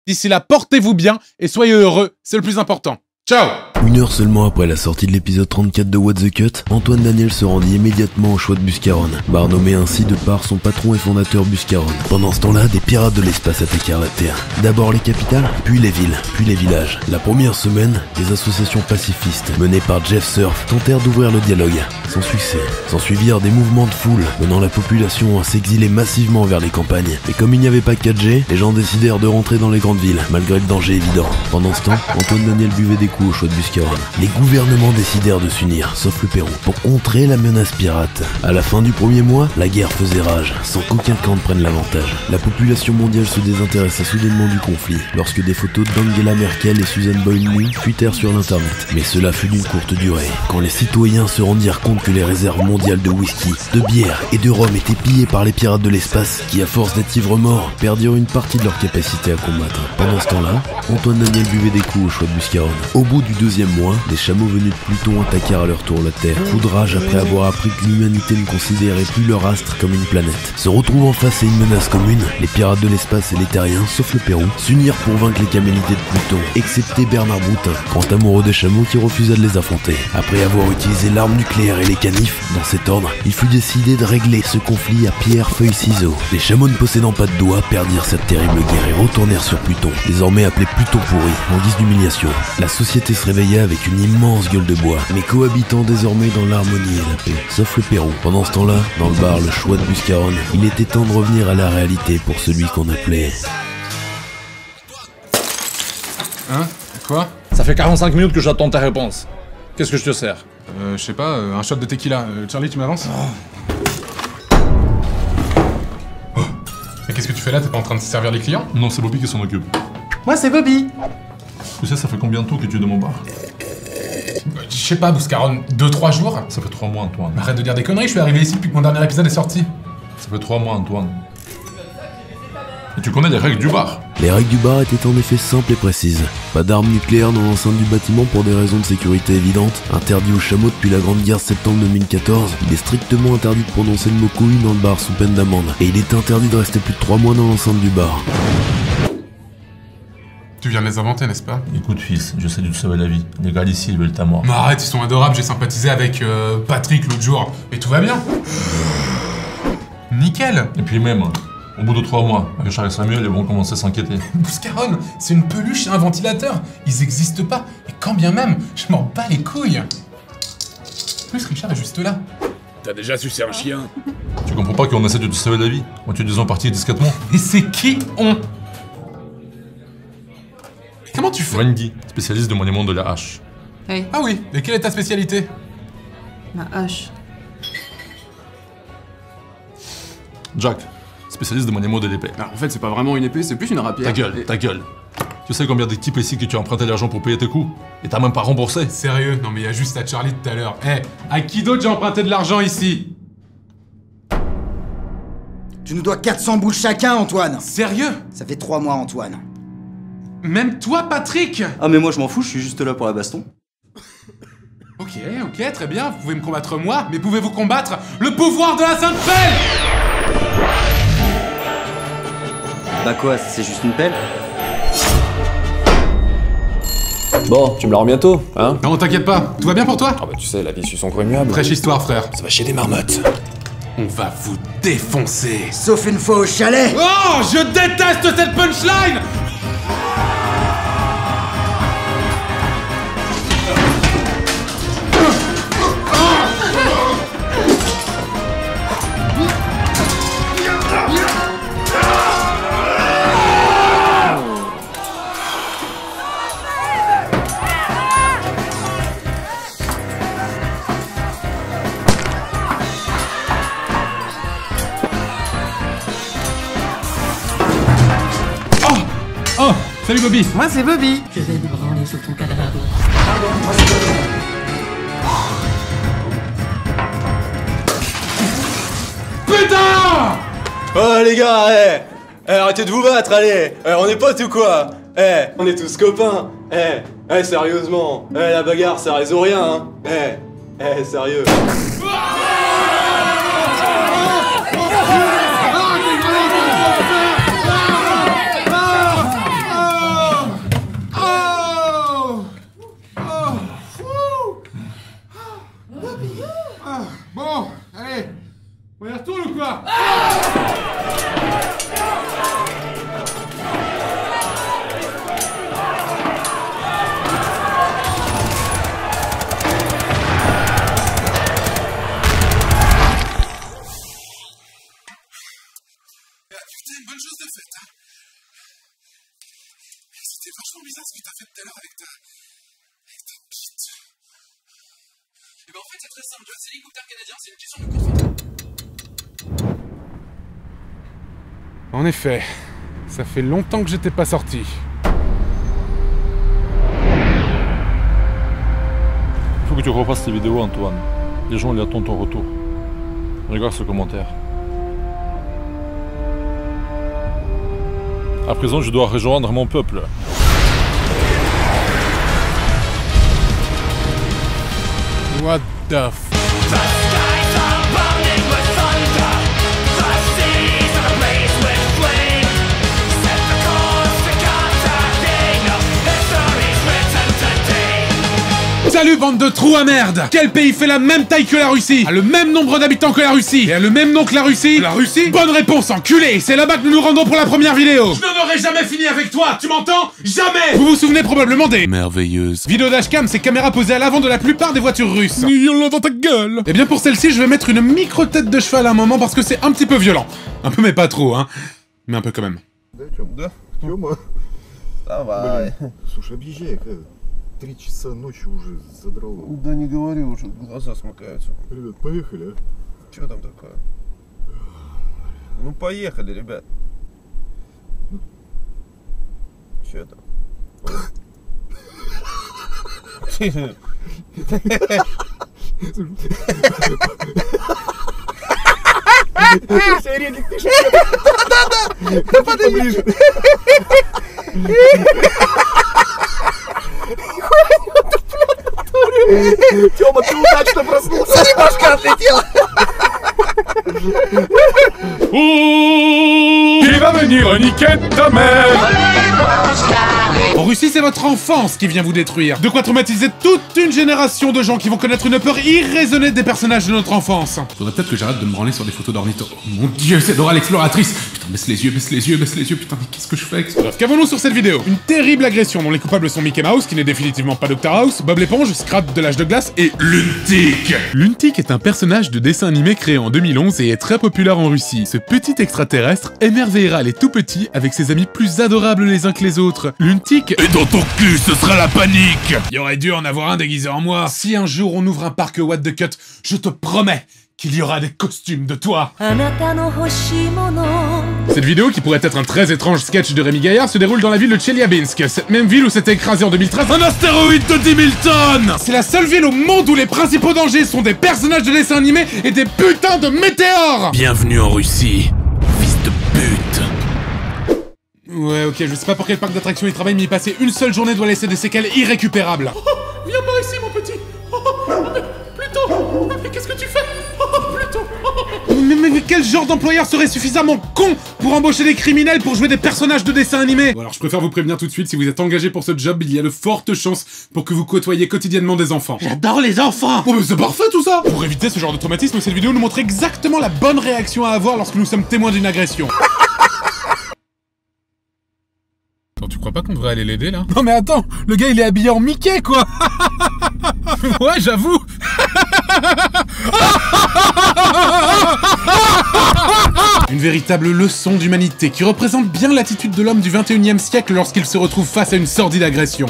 D'ici là, portez-vous bien et soyez heureux, c'est le plus important. Ciao! Une heure seulement après la sortie de l'épisode 34 de What the Cut, Antoine Daniel se rendit immédiatement au choix de Buscaron, bar nommé ainsi de par son patron et fondateur Buscaron. Pendant ce temps-là, des pirates de l'espace attaquèrent la Terre. D'abord les capitales, puis les villes, puis les villages. La première semaine, des associations pacifistes, menées par Jeff Surf, tentèrent d'ouvrir le dialogue. Sans succès. S'ensuivirent des mouvements de foule, menant la population à s'exiler massivement vers les campagnes. Et comme il n'y avait pas de 4G, les gens décidèrent de rentrer dans les grandes villes, malgré le danger évident. Pendant ce temps, Antoine Daniel buvait des coups au choix de Buscaron. Les gouvernements décidèrent de s'unir, sauf le Pérou, pour contrer la menace pirate. À la fin du premier mois, la guerre faisait rage, sans qu'aucun camp ne prenne l'avantage. La population mondiale se désintéressa soudainement du conflit, lorsque des photos d'Angela Merkel et Susan Boyle fuitèrent sur l'internet. Mais cela fut d'une courte durée, quand les citoyens se rendirent compte que les réserves mondiales de whisky, de bière et de rhum étaient pillées par les pirates de l'espace, qui à force d'être ivres morts, perdirent une partie de leur capacité à combattre. Pendant ce temps-là, Antoine Daniel buvait des coups au choix de Buscaron. Au bout du deuxième mois, les chameaux venus de Pluton attaquèrent à leur tour la Terre. Coup de rage après avoir appris que l'humanité ne considérait plus leur astre comme une planète. Se retrouvant face à une menace commune, les pirates de l'espace et les terriens, sauf le Pérou, s'unirent pour vaincre les camélités de Pluton, excepté Bernard Broutin, grand amoureux des chameaux qui refusa de les affronter. Après avoir utilisé l'arme nucléaire et les canifs, dans cet ordre, il fut décidé de régler ce conflit à pierre, feuille, ciseaux. Les chameaux ne possédant pas de doigts perdirent cette terrible guerre et retournèrent sur Pluton, désormais appelé Pluton pourri, en guise d'humiliation. La société se réveilla avec une immense gueule de bois, mais cohabitant désormais dans l'harmonie et la paix, sauf le Pérou. Pendant ce temps-là, dans le bar Le Choix de Buscaron, il était temps de revenir à la réalité pour celui qu'on appelait... Hein? Quoi? Ça fait 45 minutes que j'attends ta réponse. Qu'est-ce que je te sers? Je sais pas, un shot de tequila. Charlie, tu m'avances? Oh. Mais qu'est-ce que tu fais là? T'es pas en train de servir les clients? Non, c'est Bobby qui s'en occupe. Moi, c'est Bobby. Tu sais, ça fait combien de temps que tu es de mon bar? Je sais pas, Buscaron, 2-3 jours? Ça fait 3 mois, Antoine. Arrête de dire des conneries, je suis arrivé ici depuis que mon dernier épisode est sorti. Ça fait 3 mois, Antoine. Et tu connais les règles du bar? Les règles du bar étaient en effet simples et précises. Pas d'armes nucléaires dans l'enceinte du bâtiment pour des raisons de sécurité évidentes. Interdit aux chameaux depuis la Grande Guerre de septembre 2014. Il est strictement interdit de prononcer le mot couille dans le bar sous peine d'amende. Et il est interdit de rester plus de 3 mois dans l'enceinte du bar. Tu viens de les inventer, n'est-ce pas? Écoute, fils, je sais de te sauver la vie. Les gars d'ici, ils veulent ta mort. Mais arrête, ils sont adorables, j'ai sympathisé avec Patrick l'autre jour. Et tout va bien. Nickel. Et puis même, au bout de 3 mois, Richard et Samuel, ils vont commencer à s'inquiéter. Buscaron, c'est une peluche et un ventilateur. Ils existent pas. Et quand bien même, je m'en bats les couilles. En plus, Richard est juste là. T'as déjà sucé un chien? Tu comprends pas qu'on essaie de te sauver la vie en utilisant partie discrètement? Et c'est qui on? Comment tu fais? Wendy, spécialiste de maniement de la hache. Hey, Ah oui, et quelle est ta spécialité? ma hache. Jack, spécialiste de maniement de l'épée. En fait, c'est pas vraiment une épée, c'est plus une rapière. Ta gueule. Tu sais combien de types ici que tu as emprunté l'argent pour payer tes coûts? Et t'as même pas remboursé? Sérieux? Non mais il y a juste à Charlie tout à l'heure. À qui d'autre j'ai emprunté de l'argent ici? Tu nous dois 400 boules chacun, Antoine. Sérieux? Ça fait 3 mois, Antoine. Même toi, Patrick? Ah, mais moi, je m'en fous, je suis juste là pour la baston. Ok, très bien, vous pouvez me combattre moi, mais pouvez-vous combattre le pouvoir de la Sainte Pelle? Bah quoi, c'est juste une pelle? Bon, tu me la rends bientôt, hein? Non, t'inquiète pas, tout va bien pour toi? Ah bah tu sais, la vie suit son cours immuable. Fraîche histoire, frère. Ça va chier des marmottes. On va vous défoncer. Sauf une fois au chalet. Oh, je déteste cette punchline! Oh, salut Bobby. Moi, c'est Bobby. Je vais me branler sur ton cadavre. Putain! Oh les gars, arrêtez de vous battre, allez. On est potes ou quoi? On est tous copains. Sérieusement. La bagarre, ça résout rien, hein. Sérieux. C'était vachement bizarre ce que t'as fait tout à l'heure avec ta bite. Et ben en fait c'est très simple, c'est l'hélicoptère canadien, c'est une question de confort. En effet, ça fait longtemps que j'étais pas sorti. Il faut que tu refasses tes vidéos, Antoine. Les gens ils attendent ton retour. Regarde ce commentaire. À présent, je dois rejoindre mon peuple. What the f... Salut bande de trous à merde! Quel pays fait la même taille que la Russie? A le même nombre d'habitants que la Russie? Et a le même nom que la Russie? La Russie? Bonne réponse, enculé! C'est là-bas que nous nous rendons pour la première vidéo! Je n'en aurais jamais fini avec toi, tu m'entends? Jamais! Vous vous souvenez probablement des merveilleuses vidéos dashcam, ces caméras posées à l'avant de la plupart des voitures russes. Y'en a dans ta gueule! Et bien pour celle-ci, je vais mettre une micro-tête de cheval à un moment parce que c'est un petit peu violent. Un peu mais pas trop, hein. Mais un peu quand même. Давай. Слушай, объезжай, 3 часа ночи уже задрало. Да не говори уже, глаза смыкаются. Ребят, поехали, а? Чё там такое? Ну поехали, ребят. Чё там? Середик, ты что? Да-да-да! Да подойди! Тёма, ты удачно проснулся, не башка отлетела! Il va venir niquer ta mère! En Russie, c'est votre enfance qui vient vous détruire. De quoi traumatiser toute une génération de gens qui vont connaître une peur irraisonnée des personnages de notre enfance. Faudrait peut-être que j'arrête de me branler sur des photos d'ornithos. Oh mon dieu, c'est Dora l'exploratrice! Putain, baisse les yeux, putain, mais qu'est-ce que je fais avec ça? Bref, qu'avons-nous sur cette vidéo? Une terrible agression dont les coupables sont Mickey Mouse, qui n'est définitivement pas Dr House, Bob l'éponge, Scrat de l'âge de glace et Luntik. Luntik est un personnage de dessin animé créé en 2011 et est très populaire en Russie. Ce petit extraterrestre émerveillera les tout petits avec ses amis plus adorables les uns que les autres. Luntik... Et dans ton cul, ce sera la panique! Il aurait dû en avoir un déguisé en moi. Si un jour on ouvre un parc What the Cut, je te promets qu'il y aura des costumes de toi. Cette vidéo, qui pourrait être un très étrange sketch de Rémi Gaillard, se déroule dans la ville de Tcheliabinsk, cette même ville où s'était écrasé en 2013 un astéroïde de 10 000 tonnes. C'est la seule ville au monde où les principaux dangers sont des personnages de dessins animés et des putains de météores. Bienvenue en Russie, fils de pute. Ouais, ok, je sais pas pour quel parc d'attractions il travaille, mais y passer une seule journée doit laisser des séquelles irrécupérables. Oh, viens par ici, mon petit. Plutôt. Mais qu'est-ce que tu fais? Plutôt. Mais quel genre d'employeur serait suffisamment con pour embaucher des criminels pour jouer des personnages de dessins animés? Bon, alors je préfère vous prévenir tout de suite, si vous êtes engagé pour ce job, il y a de fortes chances pour que vous côtoyiez quotidiennement des enfants. J'adore les enfants! Oh mais c'est parfait tout ça! Pour éviter ce genre de traumatisme, cette vidéo nous montre exactement la bonne réaction à avoir lorsque nous sommes témoins d'une agression. Attends, tu crois pas qu'on devrait aller l'aider là? Non mais attends, le gars il est habillé en Mickey quoi. Ouais, j'avoue. Une véritable leçon d'humanité qui représente bien l'attitude de l'homme du 21e siècle lorsqu'il se retrouve face à une sordide agression.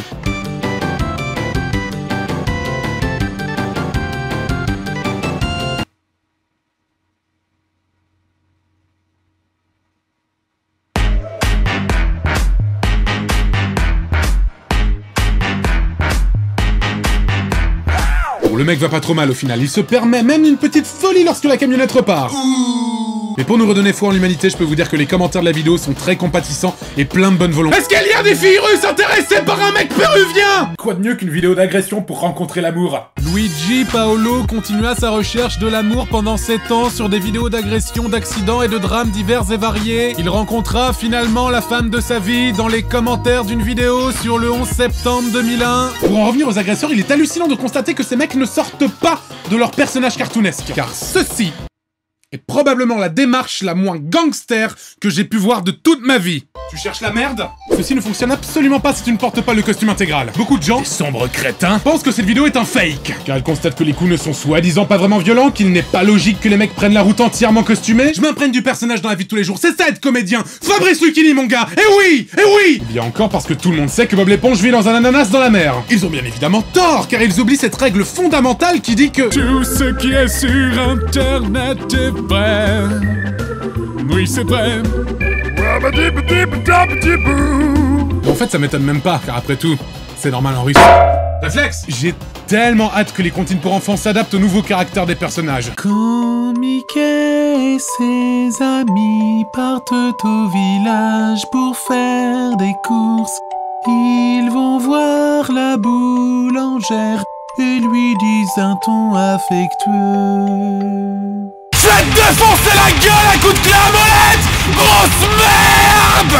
Le mec va pas trop mal au final, il se permet même une petite folie lorsque la camionnette repart. Mais pour nous redonner foi en l'humanité, je peux vous dire que les commentaires de la vidéo sont très compatissants et plein de bonne volonté. Est-ce qu'il y a des filles russes intéressées par un mec péruvien? Quoi de mieux qu'une vidéo d'agression pour rencontrer l'amour? Luigi Paolo continua sa recherche de l'amour pendant 7 ans sur des vidéos d'agression, d'accidents et de drames divers et variés. Il rencontra finalement la femme de sa vie dans les commentaires d'une vidéo sur le 11 septembre 2001. Pour en revenir aux agresseurs, il est hallucinant de constater que ces mecs ne sortent pas de leur personnage cartoonesque. Car ceci est probablement la démarche la moins gangster que j'ai pu voir de toute ma vie. Tu cherches la merde? Ceci ne fonctionne absolument pas si tu ne portes pas le costume intégral. Beaucoup de gens, des sombres crétins, pensent que cette vidéo est un fake, car ils constatent que les coups ne sont soi-disant pas vraiment violents, qu'il n'est pas logique que les mecs prennent la route entièrement costumés. Je m'imprègne du personnage dans la vie de tous les jours, c'est ça être comédien. Fabrice Lucchini, mon gars. Eh oui, eh oui. Ou bien encore parce que tout le monde sait que Bob l'éponge vit dans un ananas dans la mer. Ils ont bien évidemment tort, car ils oublient cette règle fondamentale qui dit que tout ce qui est sur internet est vrai. Oui, c'est vrai. En fait, ça m'étonne même pas, car après tout, c'est normal en russe. Réflexe! J'ai tellement hâte que les comptines pour enfants s'adaptent aux nouveaux caractères des personnages. Quand Mickey et ses amis partent au village pour faire des courses, ils vont voir la boulangère et lui disent un ton affectueux. Faites défoncer la gueule à coups de clé à molette, grosse merde!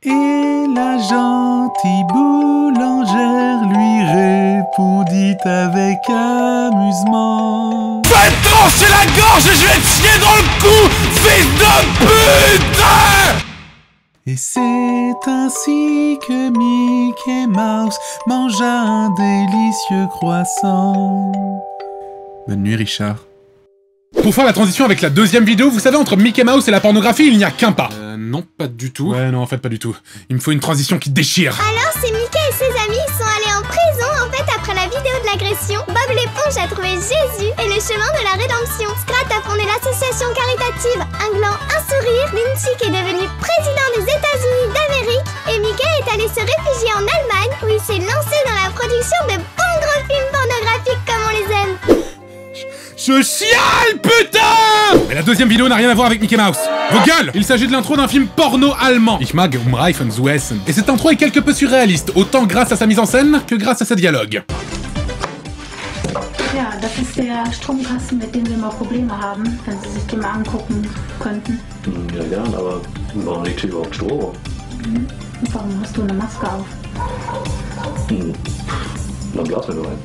Et la gentille boulangère lui répondit avec amusement. Faites trancher la gorge et je vais te chier dans le cou, fils de pute! Et c'est ainsi que Mickey Mouse mangea un délicieux croissant. Bonne nuit, Richard. Pour faire la transition avec la deuxième vidéo, vous savez, entre Mickey Mouse et la pornographie, il n'y a qu'un pas. Non, pas du tout. Ouais, non, en fait, pas du tout. Il me faut une transition qui déchire. Alors, c'est Mickey et ses amis sont allés en prison, en fait, après la vidéo de l'agression. Bob l'éponge a trouvé Jésus et le chemin de la rédemption. Scrat a fondé l'association caritative Un gland, un sourire. Linchick est devenu président des États-Unis d'Amérique. Et Mickey est allé se réfugier en Allemagne, où il s'est lancé dans la production de bons gros films pornographiques comme on les aime. Je chiale, putain! Mais la deuxième vidéo n'a rien à voir avec Mickey Mouse. Vos gueules! Il s'agit de l'intro d'un film porno allemand. Ich mag umreifen zu essen. Et cette intro est quelque peu surréaliste, autant grâce à sa mise en scène que grâce à ses dialogues. Ja, das ist der Stromkasten, mit dem wir mal Probleme haben, wenn Sie sich den mal angucken könnten. Ja, gern, aber warum liegt hier überhaupt Strom? Und warum hast du eine Maske auf? Dann blasen wir rein.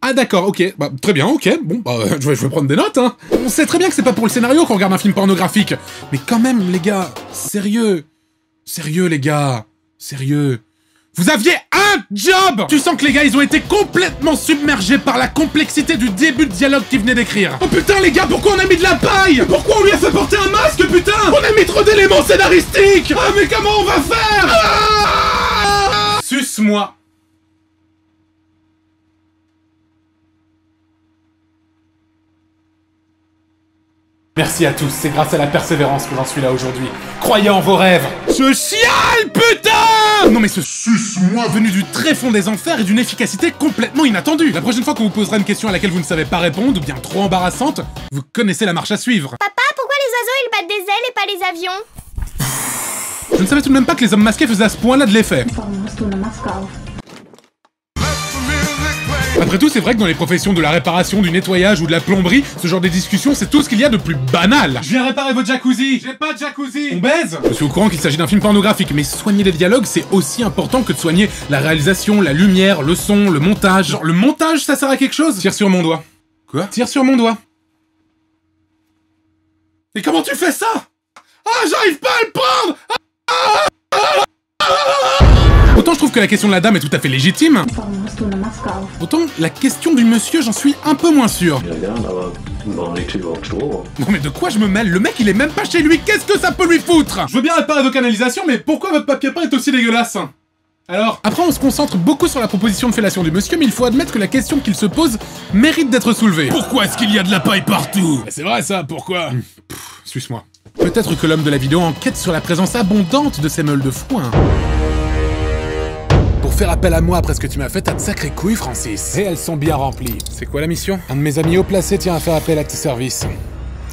Ah d'accord, ok, bah très bien, ok, bon, bah je vais prendre des notes, hein. On sait très bien que c'est pas pour le scénario qu'on regarde un film pornographique, mais quand même, les gars, sérieux. Sérieux, les gars, sérieux. Vous aviez un job! Tu sens que les gars, ils ont été complètement submergés par la complexité du début de dialogue qu'ils venaient d'écrire. Oh putain, les gars, pourquoi on a mis de la paille? Pourquoi on lui a fait porter un masque, putain? On a mis trop d'éléments scénaristiques! Ah, mais comment on va faire? Ah! Suce-moi. Merci à tous, c'est grâce à la persévérance que j'en suis là aujourd'hui. Croyez en vos rêves. Je chiale, putain! Non mais ce suce-moi venu du tréfond des enfers et d'une efficacité complètement inattendue. La prochaine fois qu'on vous posera une question à laquelle vous ne savez pas répondre, ou bien trop embarrassante, vous connaissez la marche à suivre. Papa, pourquoi les oiseaux ils battent des ailes et pas les avions? Je ne savais tout de même pas que les hommes masqués faisaient à ce point-là de l'effet. Après tout, c'est vrai que dans les professions de la réparation, du nettoyage ou de la plomberie, ce genre de discussion, c'est tout ce qu'il y a de plus banal. Je viens réparer votre jacuzzi. J'ai pas de jacuzzi. On baise. Je suis au courant qu'il s'agit d'un film pornographique, mais soigner les dialogues, c'est aussi important que de soigner la réalisation, la lumière, le son, le montage. Genre, le montage, ça sert à quelque chose? Tire sur mon doigt. Quoi? Tire sur mon doigt. Et comment tu fais ça? Ah, j'arrive pas à le prendre! Autant je trouve que la question de la dame est tout à fait légitime, autant la question du monsieur, j'en suis un peu moins sûr. Non mais de quoi je me mêle? Le mec il est même pas chez lui, qu'est-ce que ça peut lui foutre? Je veux bien réparer vos canalisations, mais pourquoi votre papier peint est aussi dégueulasse? Alors, après on se concentre beaucoup sur la proposition de fellation du monsieur, mais il faut admettre que la question qu'il se pose mérite d'être soulevée. Pourquoi est-ce qu'il y a de la paille partout? C'est vrai ça, pourquoi? Suce-moi. Peut-être que l'homme de la vidéo enquête sur la présence abondante de ces meules de foin. Pour faire appel à moi après ce que tu m'as fait, t'as de sacrées couilles, Francis. Et elles sont bien remplies. C'est quoi la mission? Un de mes amis haut placé tient à faire appel à tes services.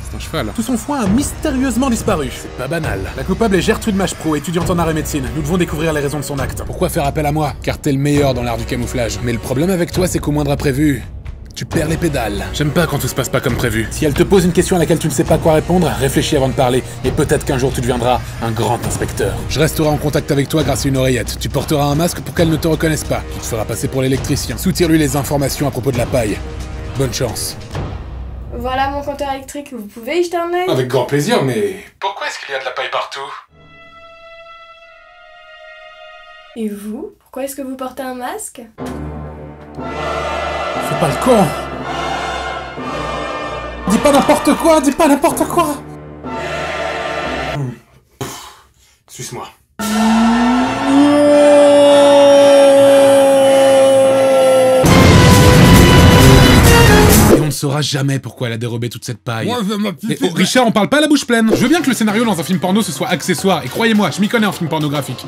C'est un cheval. Tout son foin a mystérieusement disparu. C'est pas banal. La coupable est Gertrude Machepro, étudiante en arts et médecine. Nous devons découvrir les raisons de son acte. Pourquoi faire appel à moi? Car t'es le meilleur dans l'art du camouflage. Mais le problème avec toi, c'est qu'au moindre imprévu, tu perds les pédales. J'aime pas quand tout se passe pas comme prévu. Si elle te pose une question à laquelle tu ne sais pas quoi répondre, réfléchis avant de parler, et peut-être qu'un jour tu deviendras un grand inspecteur. Je resterai en contact avec toi grâce à une oreillette. Tu porteras un masque pour qu'elle ne te reconnaisse pas. Tu te feras passer pour l'électricien. Soutire-lui les informations à propos de la paille. Bonne chance. Voilà mon compteur électrique, vous pouvez y jeter un œil? Avec grand plaisir, mais... Pourquoi est-ce qu'il y a de la paille partout? Et vous? Pourquoi est-ce que vous portez un masque? Fais pas le con! Dis pas n'importe quoi, dis pas n'importe quoi! Suce-moi. Et on ne saura jamais pourquoi elle a dérobé toute cette paille. Et oh, Richard, on parle pas à la bouche pleine. Je veux bien que le scénario dans un film porno ce soit accessoire, et croyez-moi, je m'y connais en film pornographique.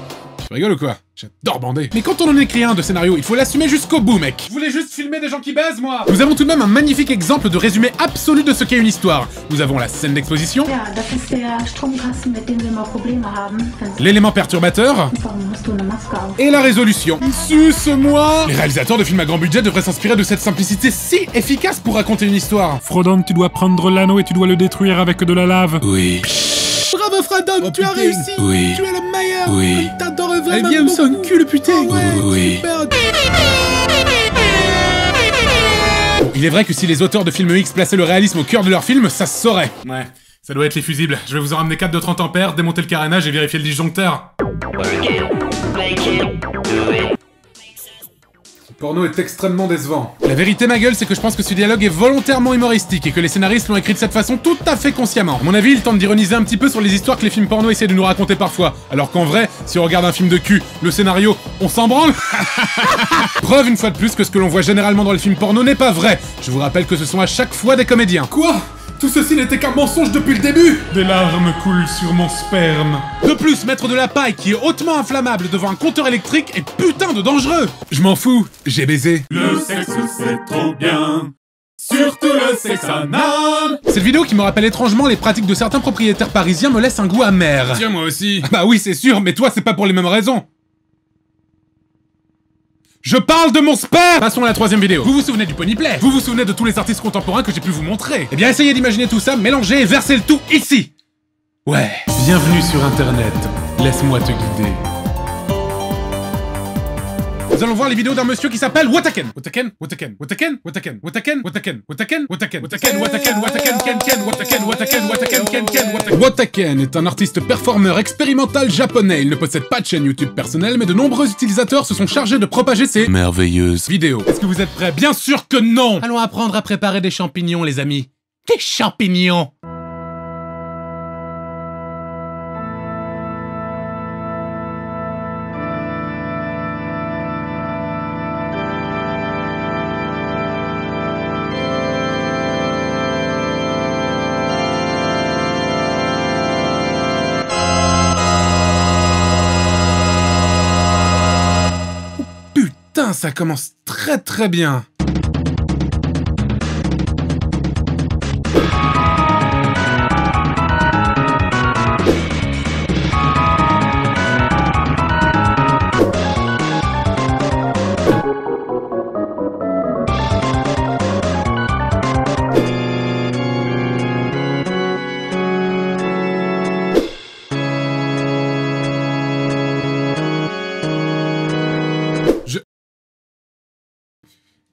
Tu rigoles ou quoi? J'adore bander. Mais quand on en écrit un de scénario, il faut l'assumer jusqu'au bout, mec. Je voulais juste filmer des gens qui baisent, moi. Nous avons tout de même un magnifique exemple de résumé absolu de ce qu'est une histoire. Nous avons la scène d'exposition, l'élément perturbateur et la résolution. Suce-moi. Les réalisateurs de films à grand budget devraient s'inspirer de cette simplicité si efficace pour raconter une histoire. Frodon, tu dois prendre l'anneau et tu dois le détruire avec de la lave. Oui. Bravo Frodon, oh, tu as réussi. Oui. Tu es le meilleur. Oui. T'adore vraiment. Elle vient me son cul le putain. Ouais, oui. Super. Bon, il est vrai que si les auteurs de films X plaçaient le réalisme au cœur de leur film, ça se saurait. Ouais. Ça doit être les fusibles. Je vais vous en ramener 4 de 30 ampères, démonter le carénage et vérifier le disjoncteur. Le porno est extrêmement décevant. La vérité, ma gueule, c'est que je pense que ce dialogue est volontairement humoristique et que les scénaristes l'ont écrit de cette façon tout à fait consciemment. À mon avis, ils tentent d'ironiser un petit peu sur les histoires que les films porno essaient de nous raconter parfois. Alors qu'en vrai, si on regarde un film de cul, le scénario, on s'en branle. Preuve une fois de plus que ce que l'on voit généralement dans les films porno n'est pas vrai. Je vous rappelle que ce sont à chaque fois des comédiens. Quoi ? Tout ceci n'était qu'un mensonge depuis le début! Des larmes coulent sur mon sperme. De plus, mettre de la paille qui est hautement inflammable devant un compteur électrique est putain de dangereux! Je m'en fous, j'ai baisé. Le sexe c'est trop bien, surtout le sexe anal! Cette vidéo qui me rappelle étrangement les pratiques de certains propriétaires parisiens me laisse un goût amer. Tiens, moi aussi. Bah oui, c'est sûr, mais toi c'est pas pour les mêmes raisons. Je parle de mon sperme! Passons à la troisième vidéo. Vous vous souvenez du Ponyplay? Vous vous souvenez de tous les artistes contemporains que j'ai pu vous montrer? Eh bien, essayez d'imaginer tout ça, mélangez et versez le tout ici! Ouais, bienvenue sur Internet. Laisse-moi te guider. Nous allons voir les vidéos d'un monsieur qui s'appelle Wataken. Wataken, Wataken, Wataken, Wataken, Wataken, Wataken, Wataken, Wataken, Wataken, Wataken, Wataken, Ken, Ken, Wataken, Wataken, Wataken, Ken, Ken, Wataken. Wataken est un artiste performeur expérimental japonais. Il ne possède pas de chaîne YouTube personnelle, mais de nombreux utilisateurs se sont chargés de propager ses merveilleuses vidéos. Est-ce que vous êtes prêts? Bien sûr que non! Allons apprendre à préparer des champignons, les amis. Des champignons! Putain, ça commence très bien.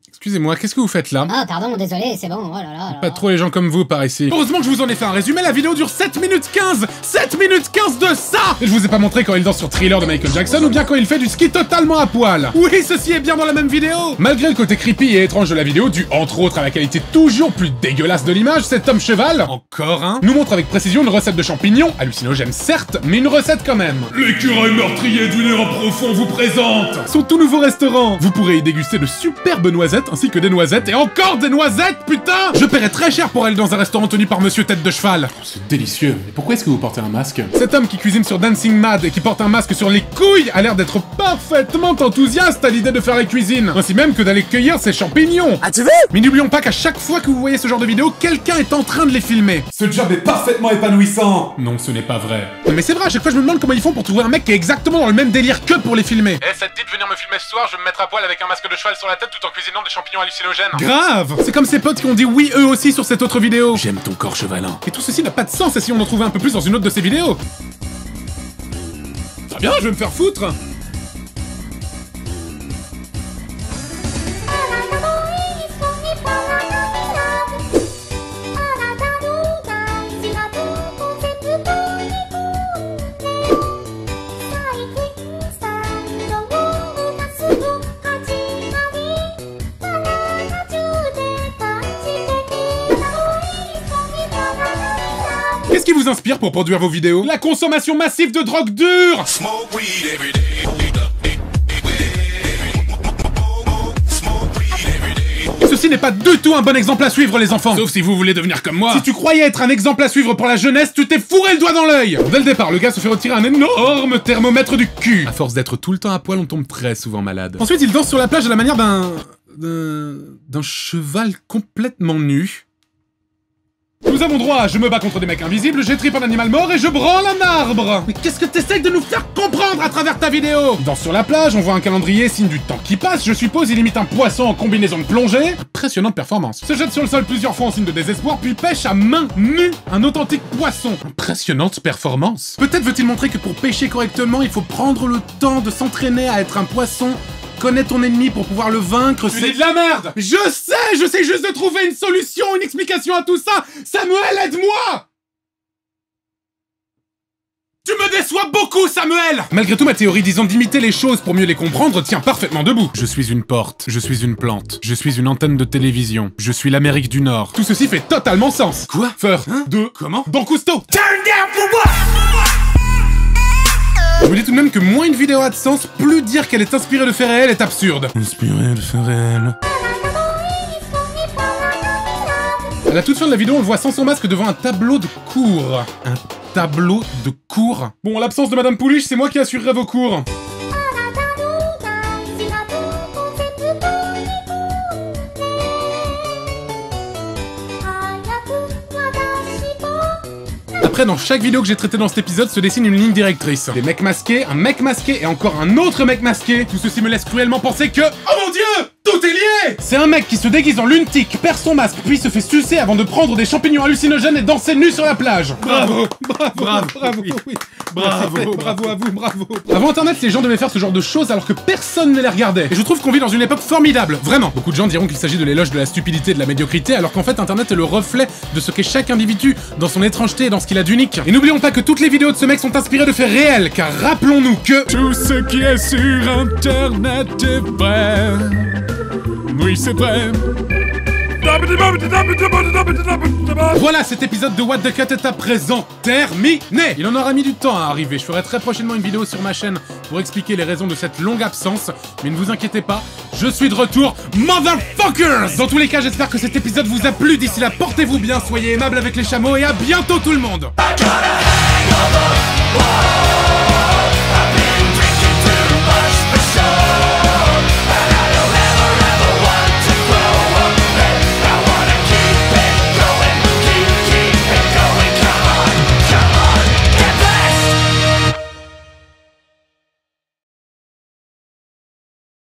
Excusez-moi, qu'est-ce que vous faites là? Ah, pardon, désolé, c'est bon, oh là là. Pas trop les gens comme vous par ici. Heureusement que je vous en ai fait un résumé, la vidéo dure 7 minutes 15! 7 minutes 15 de ça! Et je vous ai pas montré quand il danse sur Thriller de Michael Jackson ou bien quand il fait du ski totalement à poil. Oui, ceci est bien dans la même vidéo! Malgré le côté creepy et étrange de la vidéo, dû entre autres à la qualité toujours plus dégueulasse de l'image, cet homme cheval, encore un, nous montre avec précision une recette de champignons, hallucinogène certes, mais une recette quand même. L'écureuil meurtrier du néant profond vous présente son tout nouveau restaurant. Vous pourrez y déguster de superbes noisettes ainsi que des noisettes et encore des noisettes, putain! Je paierais très cher pour aller dans un restaurant tenu par Monsieur Tête de Cheval. Oh, c'est délicieux. Mais pourquoi est-ce que vous portez un masque? Cet homme qui cuisine sur Dancing Mad et qui porte un masque sur les couilles a l'air d'être parfaitement enthousiaste à l'idée de faire la cuisine. Ainsi même que d'aller cueillir ses champignons. Ah, tu veux? Mais n'oublions pas qu'à chaque fois que vous voyez ce genre de vidéo, quelqu'un est en train de les filmer. Ce job est parfaitement épanouissant. Non, ce n'est pas vrai. Non, mais c'est vrai, à chaque fois je me demande comment ils font pour trouver un mec qui est exactement dans le même délire que pour les filmer. Eh, ça te dit de venir me filmer ce soir? Je vais me mettre à poil avec un masque de cheval sur la tête tout en cuisinant des champignons hallucinogènes. Grave! C'est comme ces potes qui ont dit oui eux aussi sur cette autre vidéo. J'aime ton corps chevalin. Et tout ceci n'a pas de sens si on en trouvait un peu plus dans une autre de ces vidéos. Très bien, je vais me faire foutre. vous inspire pour produire vos vidéos? La consommation massive de drogue dure! Ceci n'est pas du tout un bon exemple à suivre, les enfants. Sauf si vous voulez devenir comme moi. Si tu croyais être un exemple à suivre pour la jeunesse, tu t'es fourré le doigt dans l'œil. Dès le départ, le gars se fait retirer un énorme thermomètre du cul. À force d'être tout le temps à poil, on tombe très souvent malade. Ensuite, il danse sur la plage à la manière d'un cheval complètement nu. Nous avons droit à je me bats contre des mecs invisibles, j'étripe un animal mort et je branle un arbre. Mais qu'est-ce que t'essayes de nous faire comprendre à travers ta vidéo? Danse sur la plage, on voit un calendrier, signe du temps qui passe, je suppose il imite un poisson en combinaison de plongée. Impressionnante performance. Se jette sur le sol plusieurs fois en signe de désespoir, puis pêche à main nue un authentique poisson. Impressionnante performance. Peut-être veut-il montrer que pour pêcher correctement, il faut prendre le temps de s'entraîner à être un poisson. Connais ton ennemi pour pouvoir le vaincre, c'est de la merde! J'essaie juste de trouver une solution, une explication à tout ça! Samuel, aide-moi! Tu me déçois beaucoup, Samuel! Malgré tout, ma théorie disant d'imiter les choses pour mieux les comprendre tient parfaitement debout. Je suis une porte, je suis une plante, je suis une antenne de télévision, je suis l'Amérique du Nord. Tout ceci fait totalement sens. Quoi? Feur, de, comment? Don Cousteau! Turn down for what? Je vous dis tout de même que moins une vidéo a de sens, plus dire qu'elle est inspirée de faits réels est absurde. Inspirée de faits réels. À la toute fin de la vidéo, on le voit sans son masque devant un tableau de cours. Un tableau de cours? Bon, en l'absence de Madame Pouliche, c'est moi qui assurerai vos cours. Après, dans chaque vidéo que j'ai traité dans cet épisode, se dessine une ligne directrice. Des mecs masqués, un mec masqué et encore un autre mec masqué. Tout ceci me laisse cruellement penser que... Oh mon dieu! Tout est lié! C'est un mec qui se déguise en lunatique, perd son masque, puis se fait sucer avant de prendre des champignons hallucinogènes et danser nu sur la plage. Bravo! Bravo à vous, bravo! Avant Internet, les gens devaient faire ce genre de choses alors que personne ne les regardait. Et je trouve qu'on vit dans une époque formidable, vraiment. Beaucoup de gens diront qu'il s'agit de l'éloge de la stupidité et de la médiocrité, alors qu'en fait Internet est le reflet de ce qu'est chaque individu, dans son étrangeté et dans ce qu'il a d'unique. Et n'oublions pas que toutes les vidéos de ce mec sont inspirées de faits réels, car rappelons-nous que... Tout ce qui est sur Internet est vrai. Oui, c'est vrai. Voilà, cet épisode de What the Cut est à présent terminé. Il en aura mis du temps à arriver. Je ferai très prochainement une vidéo sur ma chaîne pour expliquer les raisons de cette longue absence. Mais ne vous inquiétez pas, je suis de retour, motherfuckers! Dans tous les cas, j'espère que cet épisode vous a plu. D'ici là, portez-vous bien, soyez aimables avec les chameaux et à bientôt tout le monde!